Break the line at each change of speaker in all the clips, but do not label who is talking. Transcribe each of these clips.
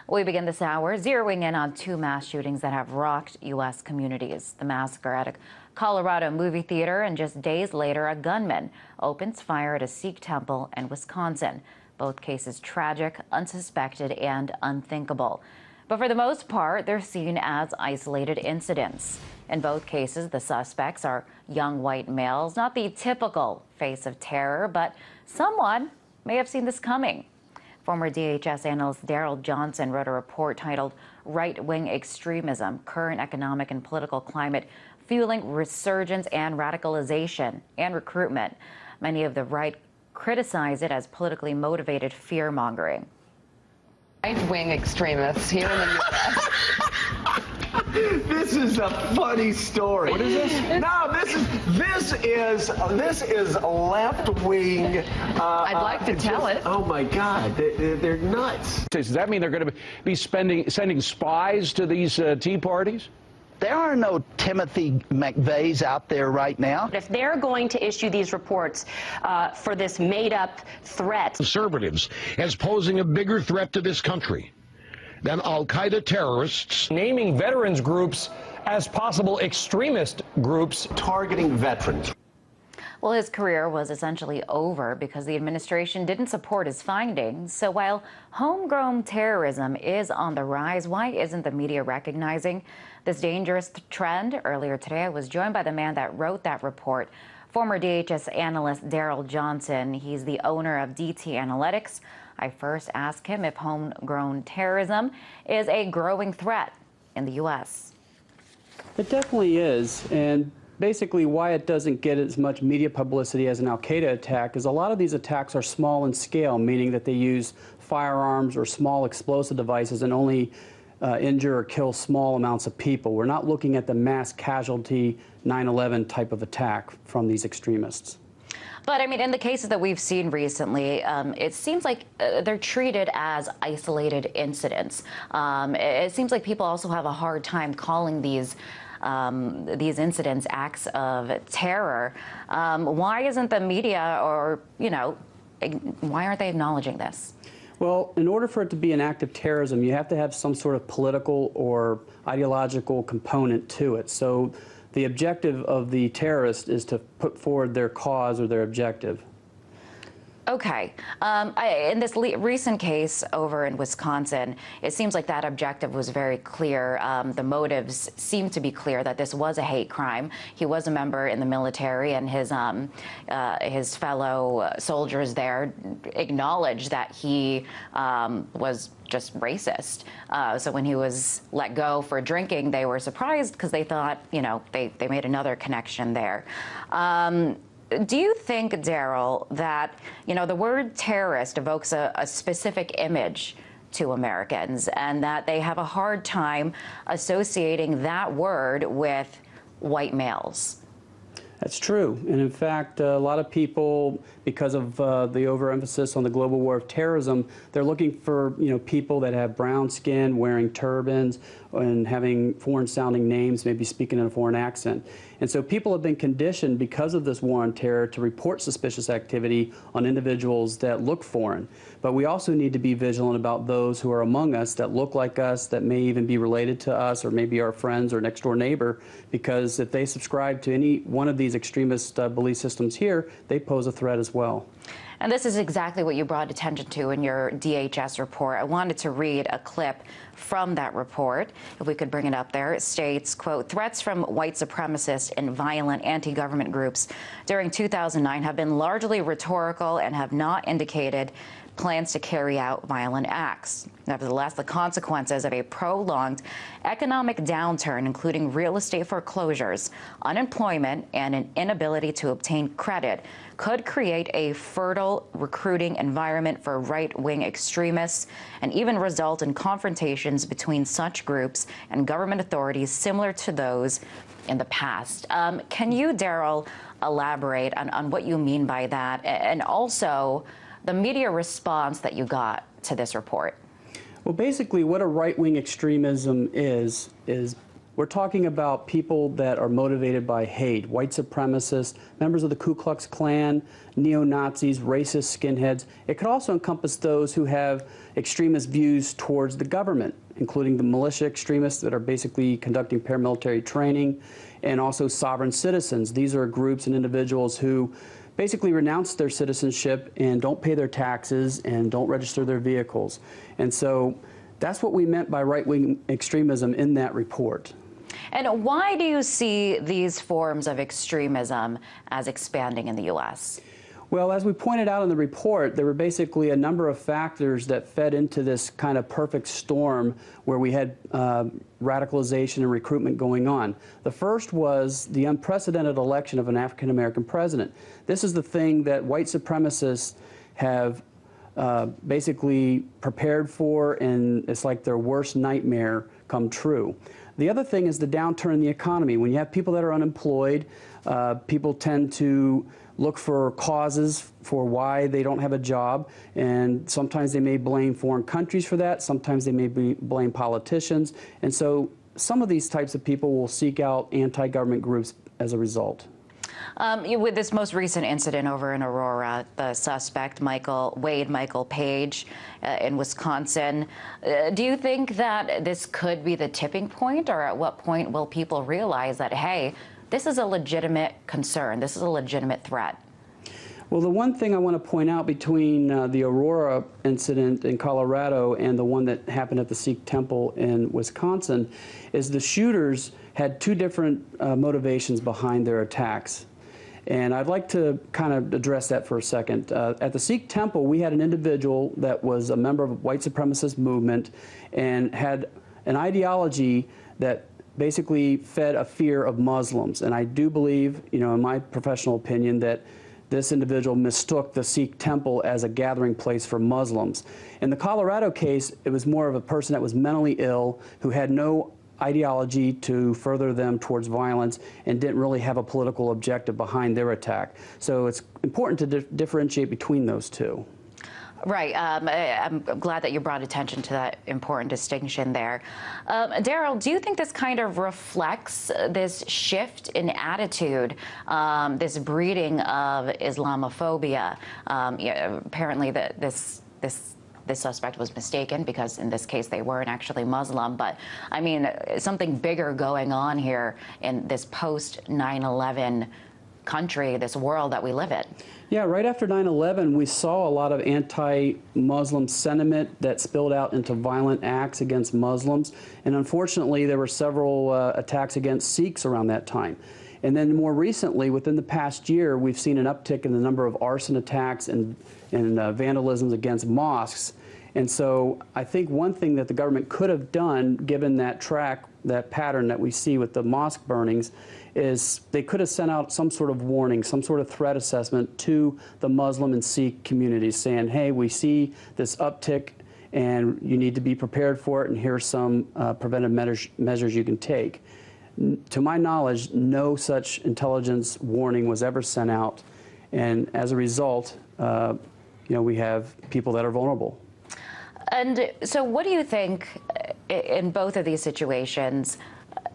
We begin this hour zeroing in on two mass shootings that have rocked U.S. communities. The massacre at a Colorado movie theater, and just days later, a gunman opens fire at a Sikh temple in Wisconsin. Both cases tragic, unsuspected, and unthinkable. But for the most part, they're seen as isolated incidents. In both cases, the suspects are young white males, not the typical face of terror, but someone may have seen this coming. Former DHS analyst Daryl Johnson wrote a report titled Right-Wing Extremism, Current Economic and Political Climate Fueling Resurgence and Radicalization and Recruitment. Many of the right criticize it as politically motivated fear-mongering.
Right-wing extremists here in the U.S.
This is a funny story.
What is this?
No, this is left-wing.
I'd like to tell it.
Oh my God, they're nuts.
Does that mean they're going to be sending spies to these tea parties?
There are no Timothy McVeighs out there right now.
If they're going to issue these reports for this made-up threat.
Conservatives as posing a bigger threat to this country than al-Qaeda terrorists.
Naming veterans groups as possible extremist groups.
Targeting veterans.
Well, his career was essentially over because the administration didn't support his findings. So while homegrown terrorism is on the rise, why isn't the media recognizing this dangerous trend? Earlier today, I was joined by the man that wrote that report, former DHS analyst Daryl Johnson. He's the owner of DT Analytics. I first asked him if homegrown terrorism is a growing threat in the U.S.
It definitely is, and basically why it doesn't get as much media publicity as an al-Qaeda attack is a lot of these attacks are small in scale, meaning that they use firearms or small explosive devices and only injure or kill small amounts of people. We're not looking at the mass casualty 9/11 type of attack from these extremists.
But I mean, in the cases that we've seen recently, it seems like they're treated as isolated incidents. It seems like people also have a hard time calling these incidents acts of terror. Why isn't the media, or, you know, why aren't they acknowledging this?
Well, in order for it to be an act of terrorism, you have to have some sort of political or ideological component to it. So the objective of the terrorist is to put forward their cause or their objective.
Okay. In this recent case over in Wisconsin, it seems like that objective was very clear. The motives seem to be clear, that this was a hate crime. He was a member in the military, and his fellow soldiers there acknowledged that he was just racist. So when he was let go for drinking, they were surprised because they thought, you know, they made another connection there. Do you think, Daryl, that, you know, the word terrorist evokes a specific image to Americans, and that they have a hard time associating that word with white males?
That's true. And in fact, a lot of people, because of the overemphasis on the global war of terrorism, they're looking for, you know, people that have brown skin, wearing turbans, and having foreign-sounding names, maybe speaking in a foreign accent. And so people have been conditioned, because of this war on terror, to report suspicious activity on individuals that look foreign. But we also need to be vigilant about those who are among us that look like us, that may even be related to us, or maybe our friends or next-door neighbor, because if they subscribe to any one of these extremist belief systems here, they pose a threat as well.
And this is exactly what you brought attention to in your DHS report. I wanted to read a clip from that report. If we could bring it up there. It states, quote, threats from white supremacist and violent anti-government groups during 2009 have been largely rhetorical and have not indicated plans to carry out violent acts. Nevertheless, the consequences of a prolonged economic downturn, including real estate foreclosures, unemployment, and an inability to obtain credit, could create a fertile recruiting environment for right-wing extremists and even result in confrontations between such groups and government authorities similar to those in the past. Can you, Daryl, elaborate on what you mean by that, and also the media response that you got to this report?
Well, basically what a right-wing extremism is We're talking about people that are motivated by hate, white supremacists, members of the Ku Klux Klan, neo-Nazis, racist skinheads. It could also encompass those who have extremist views towards the government, including the militia extremists that are basically conducting paramilitary training, and also sovereign citizens. These are groups and individuals who basically renounce their citizenship and don't pay their taxes and don't register their vehicles. And so that's what we meant by right-wing extremism in that report.
And why do you see these forms of extremism as expanding in the U.S.?
Well, as we pointed out in the report, there were basically a number of factors that fed into this kind of perfect storm where we had radicalization and recruitment going on. The first was the unprecedented election of an African-American president. This is the thing that white supremacists have basically prepared for, and it's like their worst nightmare come true. The other thing is the downturn in the economy. When you have people that are unemployed, people tend to look for causes for why they don't have a job, and sometimes they may blame foreign countries for that, sometimes they may blame politicians, and so some of these types of people will seek out anti-government groups as a result.
With this most recent incident over in Aurora, the suspect, Wade Michael Page, in Wisconsin, do you think that this could be the tipping point, or at what point will people realize that, hey, this is a legitimate concern, this is a legitimate threat?
Well, the one thing I want to point out between the Aurora incident in Colorado and the one that happened at the Sikh temple in Wisconsin is the shooters had two different motivations behind their attacks. And I'd like to kind of address that for a second. At the Sikh temple, we had an individual that was a member of a white supremacist movement and had an ideology that basically fed a fear of Muslims. And I do believe, you know, in my professional opinion, that this individual mistook the Sikh temple as a gathering place for Muslims. In the Colorado case, it was more of a person that was mentally ill, who had no ideology to further them towards violence and didn't really have a political objective behind their attack. So it's important to differentiate between those two.
Right. I'm glad that you brought attention to that important distinction there. Daryl, do you think this kind of reflects this shift in attitude, this breeding of Islamophobia? Apparently, this suspect was mistaken because in this case they weren't actually Muslim. But I mean, something bigger going on here in this post 9/11 country, this world that we live in.
Yeah, right after 9/11, we saw a lot of anti-Muslim sentiment that spilled out into violent acts against Muslims. And unfortunately, there were several attacks against Sikhs around that time. And then more recently, within the past year, we've seen an uptick in the number of arson attacks and vandalisms against mosques. And so I think one thing that the government could have done, given that pattern that we see with the mosque burnings, is they could have sent out some sort of warning, some sort of threat assessment to the Muslim and Sikh communities saying, hey, we see this uptick and you need to be prepared for it, and here's some preventive measures you can take. To my knowledge, no such intelligence warning was ever sent out, and as a result, we have people that are vulnerable.
And so what do you think in both of these situations,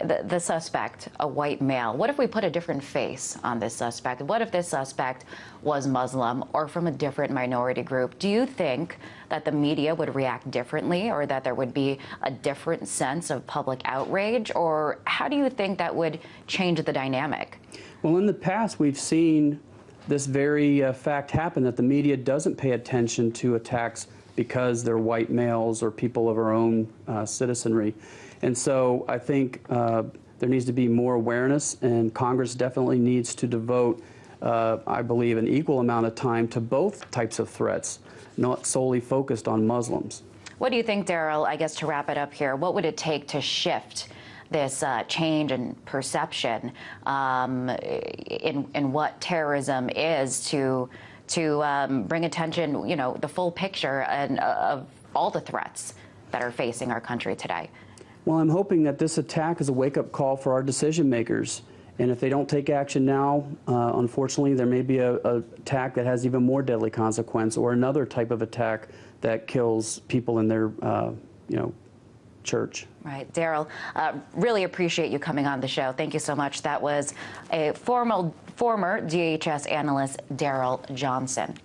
the suspect, a white male, what if we put a different face on this suspect? What if this suspect was Muslim or from a different minority group? Do you think that the media would react differently, or that there would be a different sense of public outrage? Or how do you think that would change the dynamic?
Well, in the past, we've seen this very fact happen, that the media doesn't pay attention to attacks because they're white males or people of our own citizenry. And so I think there needs to be more awareness, and Congress definitely needs to devote, I believe, an equal amount of time to both types of threats, not solely focused on Muslims.
What do you think, Daryl, I guess to wrap it up here, what would it take to shift this change in perception in what terrorism is to bring attention, the full picture of all the threats that are facing our country today?
Well, I'm hoping that this attack is a wake-up call for our decision makers. And if they don't take action now, unfortunately, there may be an attack that has even more deadly consequence, or another type of attack that kills people in their, church.
Right. Daryl, really appreciate you coming on the show. Thank you so much. That was a former DHS analyst, Daryl Johnson.